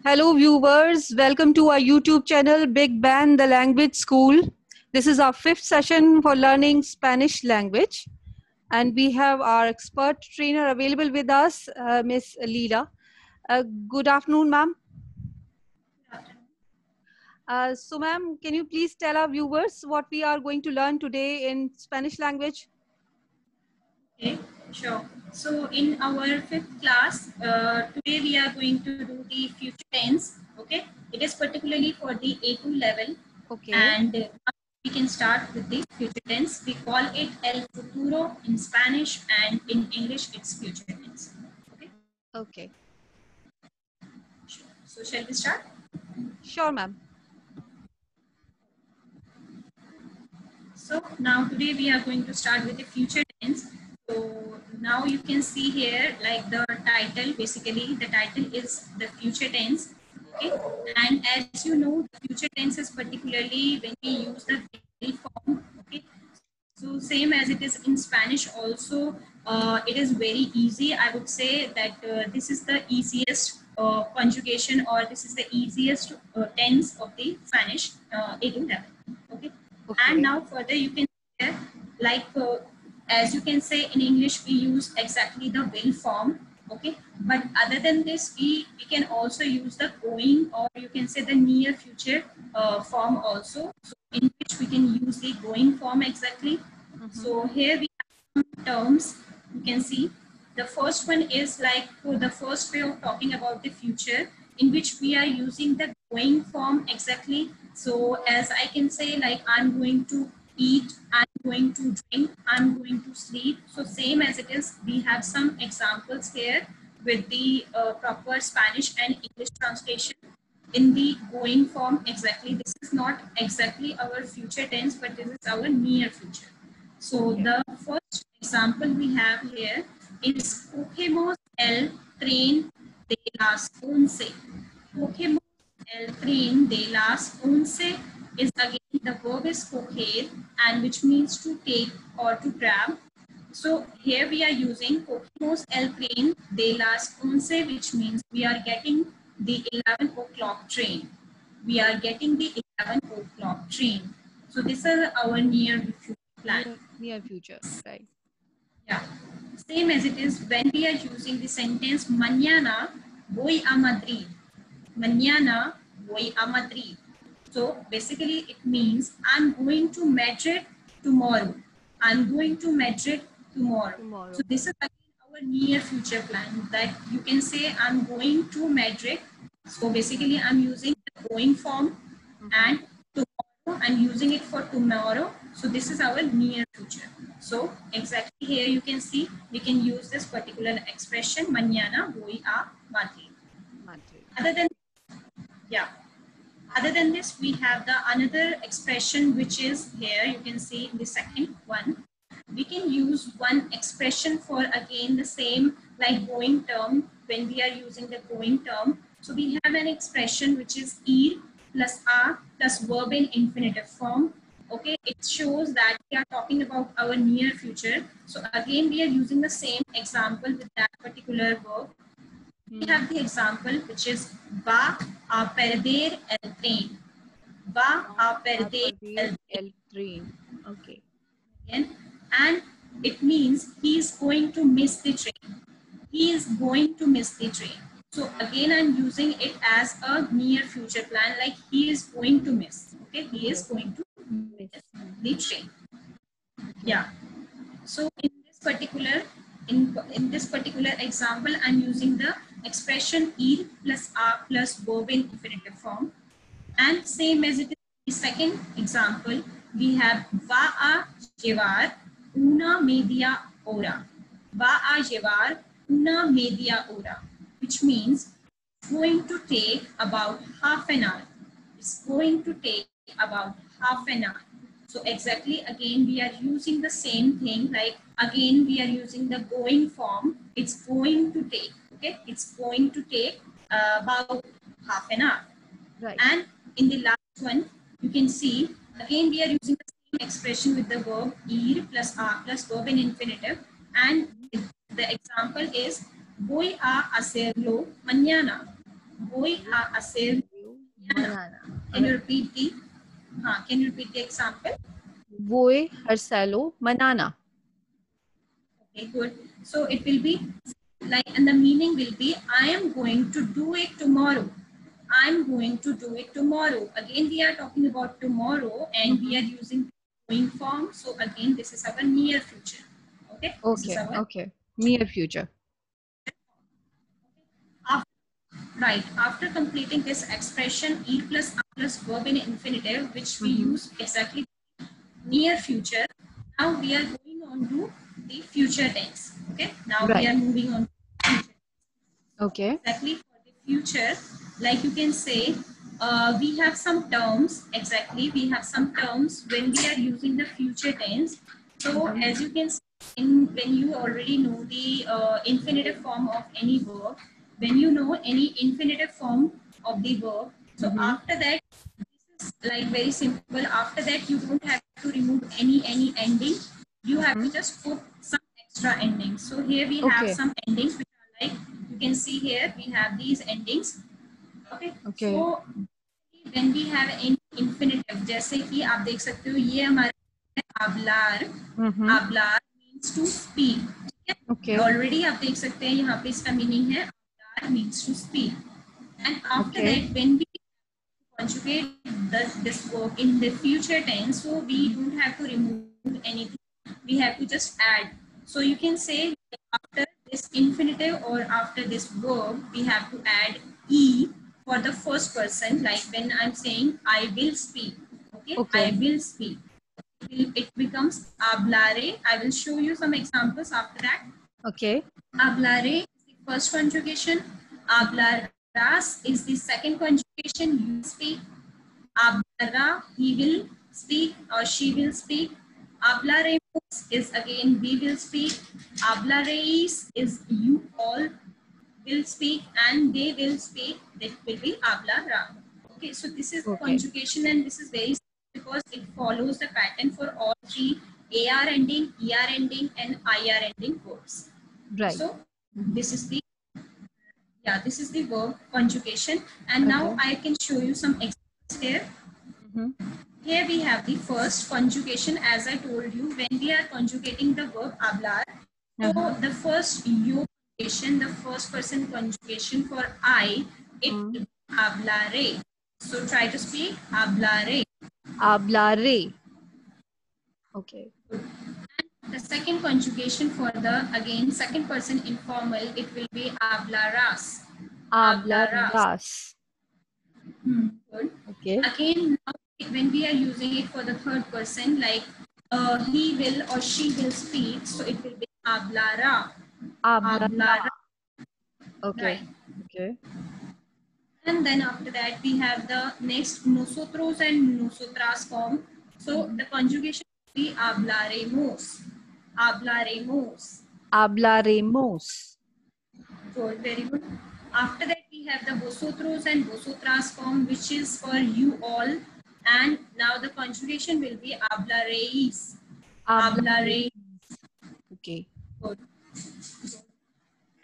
Hello viewers, welcome to our YouTube channel Big Band the Language School. This is our fifth session for learning Spanish language and we have our expert trainer available with us, Miss Leela. Good afternoon, ma'am. So ma'am, can you please tell our viewers what we are going to learn today in Spanish language? Okay, sure. So in our fifth class, today we are going to do the future tense. Okay, it is particularly for the A2 level. Okay. And we can start with the future tense. We call it el futuro in Spanish, and in English it's future tense. Okay. Okay. Sure. So shall we start? Sure, ma'am. So now today we are going to start with the future tense. So now you can see here like the title, basically the title is the future tense. Okay, and as you know, the future tense is particularly when we use the will form. Okay, so same as it is in Spanish also, it is very easy. I would say that this is the easiest conjugation, or this is the easiest tense of the Spanish A2 level. Okay. And now further you can say, like as you can say in English we use exactly the will form. Okay, but other than this we can also use the going, or you can say the near future form also, so in which we can use the going form exactly. So here we have some terms. You can see the first one is like the first way of talking about the future, in which we are using the going form exactly. So as I can say, like I'm going to eat, I'm going to drink, I'm going to sleep. So same as it is, we have some examples here with the proper Spanish and English translation in the going form exactly. This is not exactly our future tense, but this is our near future. So the first example we have here is cogemos el tren de las 11. Cogemos el tren de las 11 is again the verb is coger, and which means to take or to grab. So here we are using cogemos el tren de las 11, which means we are getting the 11 o'clock train. We are getting the 11 o'clock train. So this is our near future plan. Near future, right. Yeah. Same as it is when we are using the sentence mañana voy a Madrid. Mañana voy a Madrid. So basically it means I'm going to Madrid tomorrow. I'm going to Madrid tomorrow. So this is again our near future plan, that you can say I'm going to Madrid. So basically I'm using the going form, and tomorrow I'm using it for tomorrow. So this is our near future. So exactly here you can see we can use this particular expression mañana voy a Madrid. Other than this, we have the another expression, which is here you can see in the second one. We can use one expression for again the same like going term when we are using the going term. So we have an expression which is ir plus a plus verb in infinitive form. Okay, it shows that we are talking about our near future. So again, we are using the same example with that particular verb. We have the example which is va a perder el tren. Va a perder el tren. Okay. And it means he is going to miss the train. He is going to miss the train. So again, I'm using it as a near future plan, like he is going to miss. Okay, he is going to miss the train. Yeah. So in this particular example, I'm using the expression ir plus a plus verb in infinitive form. And same as it is the second example, we have va a llevar una media hora. Va a llevar una media hora, which means it's going to take about half an hour. It's going to take about half an hour. So exactly again we are using the same thing, like again we are using the going form. It's going to take, okay, it's going to take about half an hour. Right. And in the last one you can see again we are using the same expression with the verb ir plus a plus verb in infinitive, and the example is voy a hacerlo mañana. Voy a hacer mañana. Can you repeat the? Can you repeat the example? Voy hacerlo mañana. Okay, good. So it will be like, and the meaning will be, I am going to do it tomorrow. I'm going to do it tomorrow. Again, we are talking about tomorrow, and we are using going form. So again, this is our near future. Okay. This is our Okay. Near future. Right. After completing this expression, e plus a plus verb in infinitive, which we use exactly near future. Now we are going on to the future tense. Okay. Now we are moving on to future. Okay. Exactly for the future, like you can say, we have some terms. Exactly, we have some terms when we are using the future tense. So as you can see, when you already know the infinitive form of any verb, when you know any infinitive form of the verb, so after that, this is like very simple. After that, you don't have to remove any ending. You have to just put some extra endings. So here we have some endings which are like, you can see here we have these endings. Okay. So when we have any infinitive, जैसे कि आप देख सकते हो ये हमारे hablar, hablar means to speak. Okay. Already आप देख सकते हैं यहाँ पे इसका meaning है hablar means to speak. And after that, when we conjugate this verb in the future tense, so we don't have to remove anything. We have to just add. So you can say after this infinitive or after this verb, we have to add e for the first person. Like when I'm saying I will speak. Okay. I will speak. It becomes hablare. I will show you some examples after that. Okay. Hablare is the first conjugation. Hablarás is the second conjugation. You speak. Hablará, he will speak or she will speak. Hablaremos is again we will speak. Hablaréis is you all will speak and they will speak. That will be hablará. Okay, so this is the conjugation, and this is very simple because it follows the pattern for all three AR ending, ER ending, and IR ending verbs. Right. So this is the verb conjugation, and now I can show you some examples here. Here we have the first conjugation. As I told you, when we are conjugating the verb hablar, so the first yo conjugation, the first person conjugation for I, it is hablare. So try to speak hablare. Hablare. Okay. The second conjugation for the, again, second person informal, it will be hablarás. Hablarás. Good. Okay. Again, now when we are using it for the third person, like he will or she will speak, so it will be hablará. Hablará. Okay. Right. Okay. And then after that, we have the next nosotros and nosotras form. So the conjugation will be hablaremos. Hablaremos. Hablaremos. Good, very good. After that, we have the vosotros and vosotras form, which is for you all. And now the conjugation will be hablaréis. Hablaréis. Okay. Good.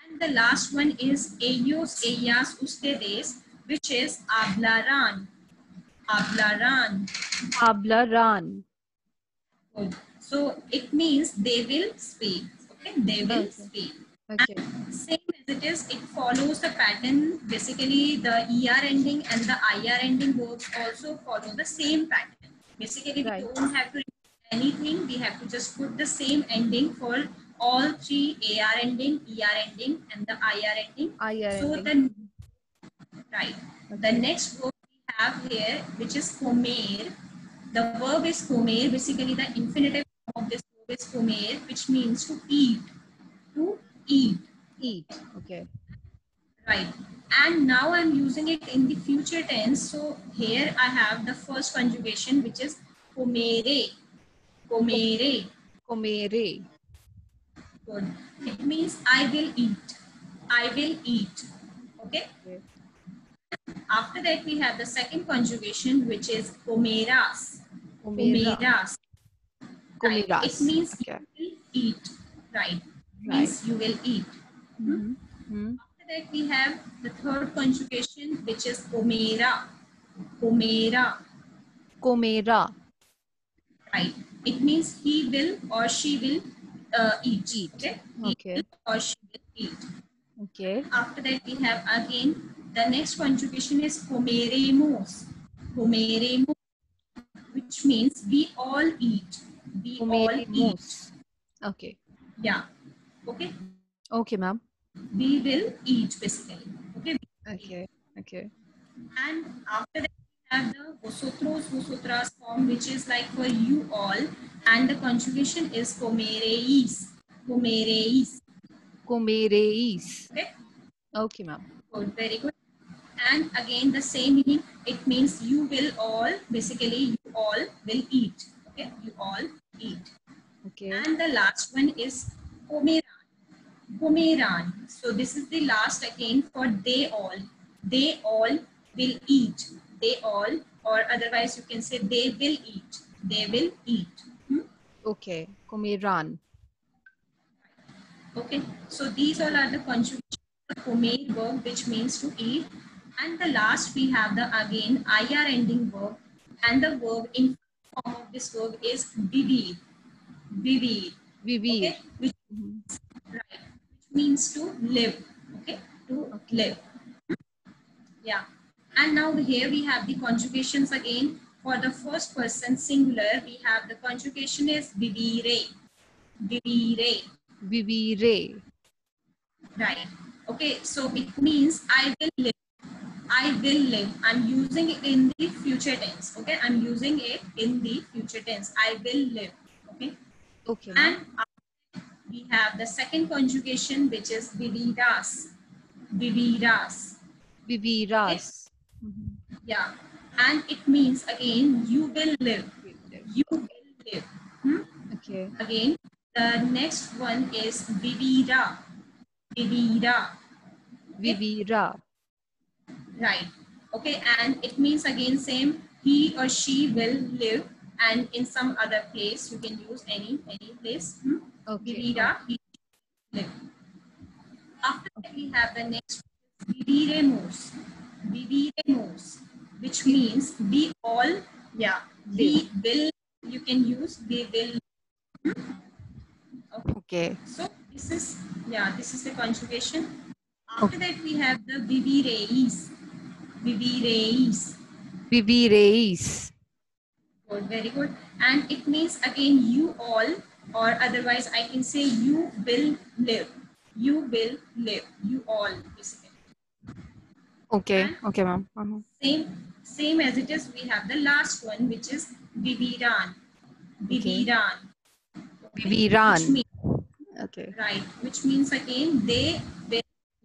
And the last one is ellos, ellas, ustedes, which is hablarán. Hablarán. Hablarán. Good. So it means they will speak. Okay, they will speak. Okay. And same as it is, it follows the pattern. Basically, the ER ending and the IR ending verbs also follow the same pattern. Basically, we don't have to remove anything. We have to just put the same ending for all three: AR ending, ER ending, and the IR ending. The next verb we have here, which is comer. The verb is comer. Basically, the infinitive of this verb is comer, which means to eat. To eat. Eat. Okay. Right. And now I'm using it in the future tense. So here I have the first conjugation, which is comere. Comere. Comere. Good. It means I will eat. I will eat. Okay. After that, we have the second conjugation, which is comerás. Comerás. Right. It means you will eat. Right. Means you will eat. After that we have the third conjugation, which is omera. Omera. Komera. Right. It means he will or she will eat. Eat. Okay. He Okay. will or she will eat. Okay. After that, we have again the next conjugation is comeremos. Comeremos, which means we all eat. We all eat. Comeremos. Okay. Yeah. Okay. Okay, ma'am. We will eat basically. Okay. Okay. Okay. And after that, we have the vosotros, vosotras form, which is like for you all, and the conjugation is comereis. Comereis. Comereis. Okay. Okay, ma'am. Good. Very good. And again, the same meaning. It means you will all. Basically, you all will eat. Okay. You all eat. Okay. And the last one is comeran. Comeran. So this is the last again for they all. They all will eat. They all, or otherwise you can say they will eat. They will eat. Okay. Comeran. Okay. So these all are the conjugations of the comer verb, which means to eat. And the last we have the again IR ending verb, and the verb in form of this verb is vivir. Vivir. Vivir. Okay. Which, right, which means to live. Okay. To Okay. live. Yeah. And now here we have the conjugations again. For the first person singular, we have the conjugation is vivire. Vivire. Vivire. Right. Okay. So it means I will live. I will live. I'm using it in the future tense. Okay. I'm using it in the future tense. I will live. Okay. Okay. And we have the second conjugation, which is viviras. Viviras. Viviras. Okay? Yeah. And it means again, you will live. You will live. Okay. Again, the next one is vivira. Vivira. Vivira. Right. Okay. And it means again same, he or she will live, and in some other place you can use any place. Okay. Vivira, he will live. After that we have the next viviremos. Viviremos, which means we all, yeah, we will, you can use we will. Okay. So this is, yeah, this is the conjugation. After that we have the vivireis. Vivireis. Vivireis. Good, very good. And it means again you all, or otherwise I can say you will live. You will live. You all basically. Okay. And Okay, ma'am. same as it is, we have the last one, which is viviran. Viviran. Okay. Viviran. Which means, Okay. right, which means again they will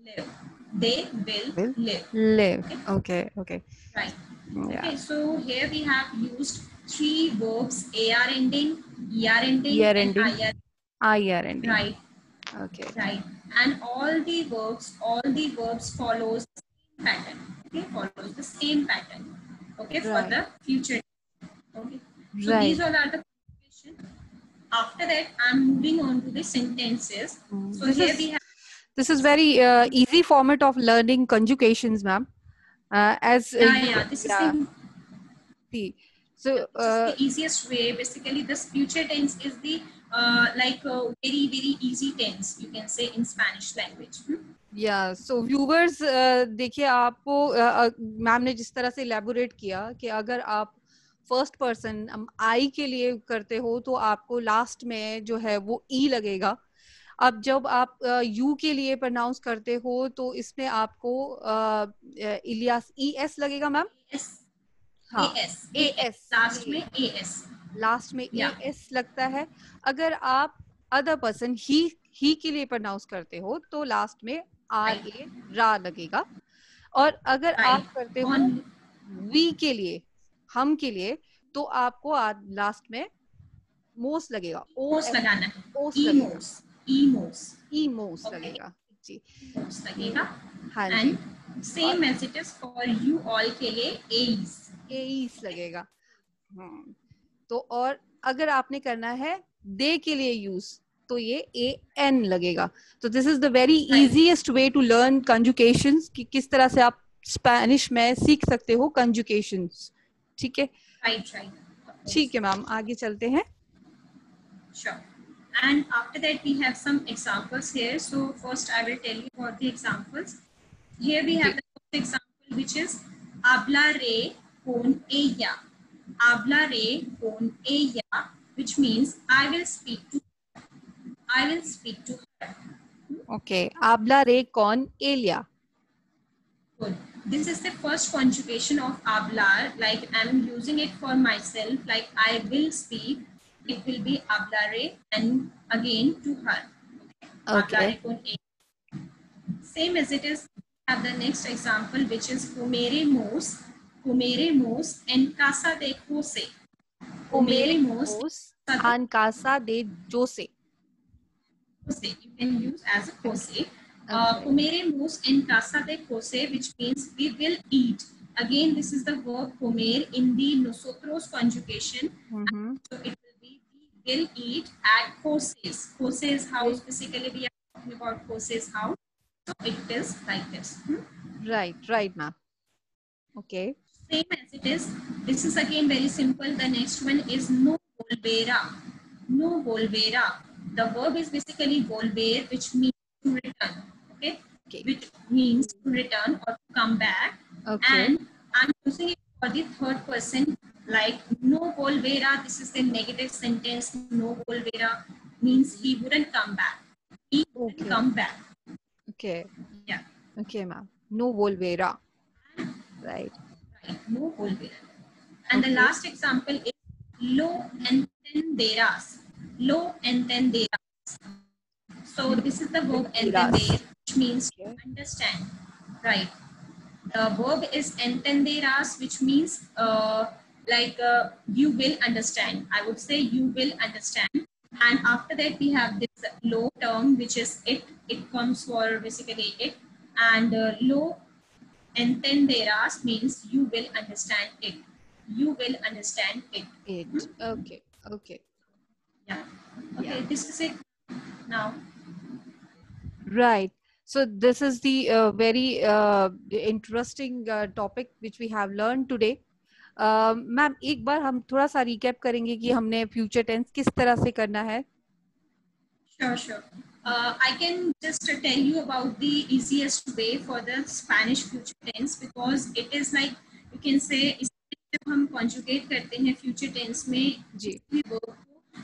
live. They will live. Live. Okay. Okay. Right. Yeah. Okay, so here we have used three verbs, AR ending, ER ending, ER and ending. IR. IR ending. Right. Okay. Right. And all the verbs follows the same pattern. Okay, follows the same pattern. Okay, for Right. the future. Okay. So Right. these all are the conjugations. After that, I'm moving on to the sentences. So This is very easy format of learning conjugations, ma'am. This is the see. So this is the easiest way. Basically, this future tense is the very easy tense, you can say, in Spanish language. Yeah, so viewers, देखिए आपको ma'am ने जिस तरह से elaborate किया कि अगर आप फर्स्ट पर्सन आई के लिए करते हो तो आपको लास्ट में जो है वो ई लगेगा. अब जब आप यू के लिए प्रोनाउंस करते हो तो इसमें आपको इलियास ई एस लगेगा मैम. हाँ, एस लास्ट में एस. लास्ट में एस लगता है. अगर आप अदर पर्सन ही के लिए प्रोनाउंस करते हो तो लास्ट में आर ए रा लगेगा. और अगर आप करते हो वी के लिए, हम के लिए, तो आपको लास्ट में मोस लगेगा. ओस लगाना है. ईमोस लगेगा जी. मोस लगेगा. हाँ जी. Same as it is for you all के लिए एईस लगेगा. तो और अगर आपने करना है दे के लिए यूज तो ये an लगेगा. तो this is the very easiest way to learn conjugations कि किस तरह से आप स्पेनिश में सीख सकते हो conjugations. ठीक है. Right. ठीक है मैम, आगे चलते हैं. Sure. And after that we have some examples here. So first I will tell you about the examples. Here we have the first example, which is hablaré con ella. Hablaré con ella, which means I will speak to her. Okay. Hablaré con ella. Good. This is the first conjugation of hablar. Like I'm using it for myself. Like I will speak. It will be hablaré, and again to her. Okay. Hablaré con ella. Same as it is. We have the next example, which is comeremos en casa de Jose. Comeremos en casa de Jose. Jose. You can use as a Jose. Comeremos en casa de Jose, which means we will eat. Again, this is the verb comer in the nosotros conjugation. So it will be we will eat at Jose's. Jose's house. Basically, we are talking about Jose's house. So it is like this. Right, ma'am. Okay. Same as it is. This is again very simple. The next one is no volverá. No volverá. The verb is basically volver, which means to return. Okay. Which means to return or to come back. Okay. And I'm using it for the third person. Like no volverá. This is the negative sentence. No volverá means he wouldn't come back. He wouldn't come back. Okay. Yeah. Okay, ma'am. No volverá. Right. No volverá. And the last example is lo entenderás. Lo entenderás. So this is the verb entender, which means to understand. Right. The verb is entenderás, which means you will understand. I would say you will understand. And after that we have this lo term, which is it. It comes for basically it. And lo entenderás means you will understand it. You will understand it. Okay. Yeah. Okay, this is it now. Right. So this is the very interesting topic which we have learned today. Ma'am एक बार हम थोड़ा सा recap करेंगे कि हमने future tense किस तरह से करना है. Sure. I can just tell you about the easiest way for the Spanish future tense, because it is like you can say जब हम conjugate करते हैं future tense में जी.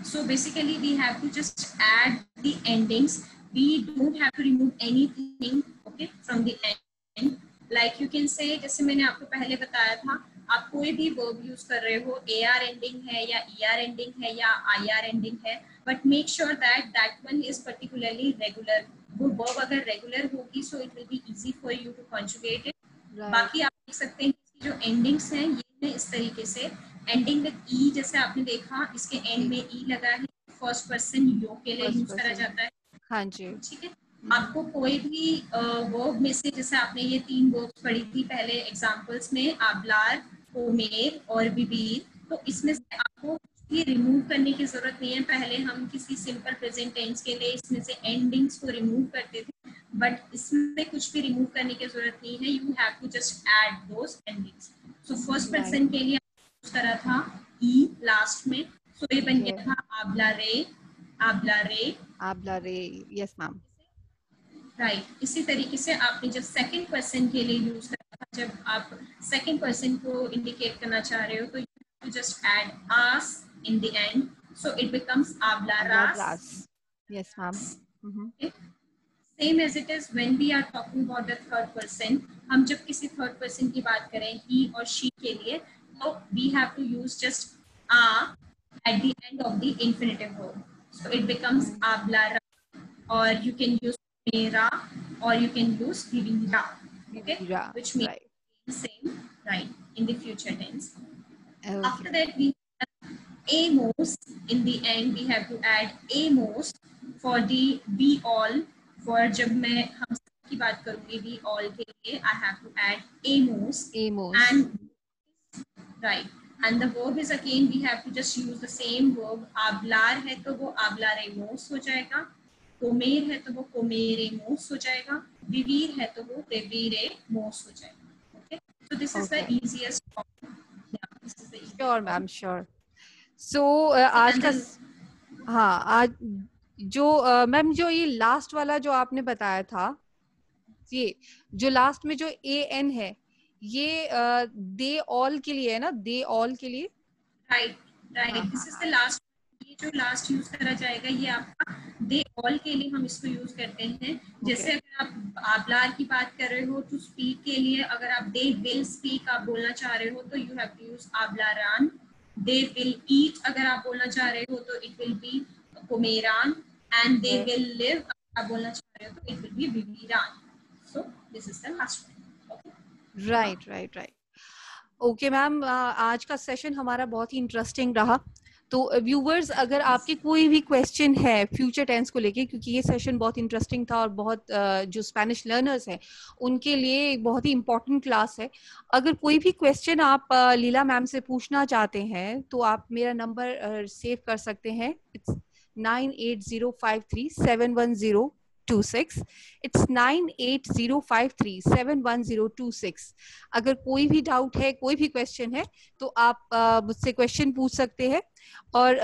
So basically we have to just add the endings. We don't have to remove anything, okay, from the end. Like you can say, जैसे मैंने आपको पहले बताया था, आप कोई भी verb use कर रहे हो, AR ending है या ER ending है या IR ending है, but make sure that that one is particularly regular. वो verb अगर regular होगी, so it will be easy for you to conjugate it. बाकी आप देख सकते हैं कि जो endings हैं, ये इस तरीके से ending with E, जैसे आपने देखा, इसके end में E लगा है, first person yo के लिए use करा जाता है. हाँ जी. ठीक है. आपको कोई भी वर्ब में से, जैसे आपने ये 3 वर्ब्स पढ़ी थी पहले एग्जांपल्स में, आबलार, कोमेर और बिबीर, तो इसमें से आपको ये रिमूव करने की जरूरत नहीं है. पहले हम किसी सिंपल प्रेजेंट टेंस के लिए इसमें से एंडिंग्स को रिमूव करते थे, बट इसमें कुछ भी रिमूव करने की जरूरत नहीं है. You have to just add those endings. So first person के लिए यूज करा था ई लास्ट में, सो ये बन गया था आबलारे. Yes ma'am. राइट. इसी तरीके से आपने जब सेकंड पर्सन के लिए यूज करा था, जब आप सेकंड पर्सन को इंडिकेट करना चाह रहे हो, तो you just add as in the end, so it becomes hablarás. Yes ma'am. Same as it is when we are talking about the third person. हम जब किसी थर्ड पर्सन की बात करें ही और शी के लिए, तो we have to use just a at the end of the infinitive verb. So it becomes hablará, or you can use mera, or you can use vivirá. Okay, which means same, right, in the future tense. Okay. After that we have amos. In the end we have to add amos for the we all. For जब मैं हम सब की बात करूँगी we all के लिए, I have to add amos. And right. and the verb is again we have to just use the same verb. Hablar है तो वो hablaremos हो जाएगा, comer है तो वो comeremos हो जाएगा, vivir है तो वो viviremos हो जाएगा. Okay, so this is the easiest form. Yeah, this is the easiest Sure, form. ma'am, sure. So आज का हाँ आज जो मैम जो ये लास्ट वाला जो आपने बताया था, ये जो लास्ट में जो an है, ये दे ऑल के लिए है ना, दे ऑल के लिए. Right right, this is the last. ये जो लास्ट यूज करा जाएगा ये आपका दे ऑल के लिए हम इसको यूज करते हैं. जैसे अगर आप आबलार की बात कर रहे हो टू स्पीक के लिए, अगर आप दे विल स्पीक आप बोलना चाह रहे हो तो यू हैव टू यूज आबलारान. दे विल ईट अगर आप बोलना चाह रहे हो तो इट विल बी कोमेरान. एंड दे विल लिव अगर आप बोलना चाह रहे हो तो इट विल बी विवीरान. So this is the last one. Right right right. Okay ma'am, आज का सेशन हमारा बहुत ही इंटरेस्टिंग रहा. तो व्यूवर्स, अगर आपके कोई भी क्वेश्चन है फ्यूचर टेंस को लेके, क्योंकि ये सेशन बहुत इंटरेस्टिंग था और बहुत जो स्पेनिश लर्नर्स हैं उनके लिए बहुत ही इम्पोर्टेंट क्लास है. अगर कोई भी क्वेश्चन आप लीला मैम से पूछना चाहते हैं तो आप मेरा नंबर सेव कर सकते हैं. इट्स 9805371026. It's 9805371026. अगर कोई भी डाउट है, कोई भी क्वेश्चन है तो आप मुझसे क्वेश्चन पूछ सकते हैं और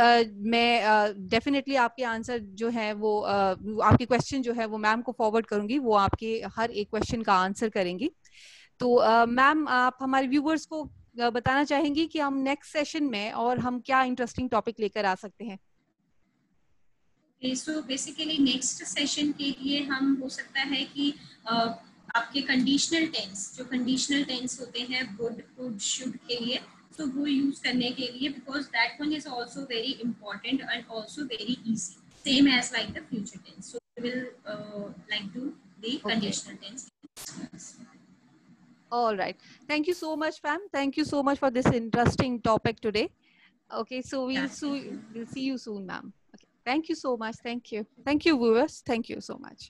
मैं डेफिनेटली आपके आंसर जो है वो आपके क्वेश्चन जो है वो मैम को फॉरवर्ड करूंगी. वो आपके हर एक क्वेश्चन का आंसर करेंगी. तो मैम, आप हमारे व्यूवर्स को बताना चाहेंगी कि हम नेक्स्ट सेशन में और हम क्या इंटरेस्टिंग टॉपिक लेकर आ सकते हैं. सो बेसिकली नेक्स्ट सेशन के लिए हम हो सकता है कि आपके कंडीशनल टेंस, जो कंडीशनल टेंस होते हैं वुड कुड शुड के लिए, तो वो यूज करने के लिए, because that one is also very important and also very easy, same as like the future tense. So we will like do the conditional tense. All right. Thank you so much, ma'am. Thank you so much for this interesting topic today. Okay, so we'll see you soon, ma'am. Okay. Thank you so much. Thank you. Thank you, viewers. Thank you so much.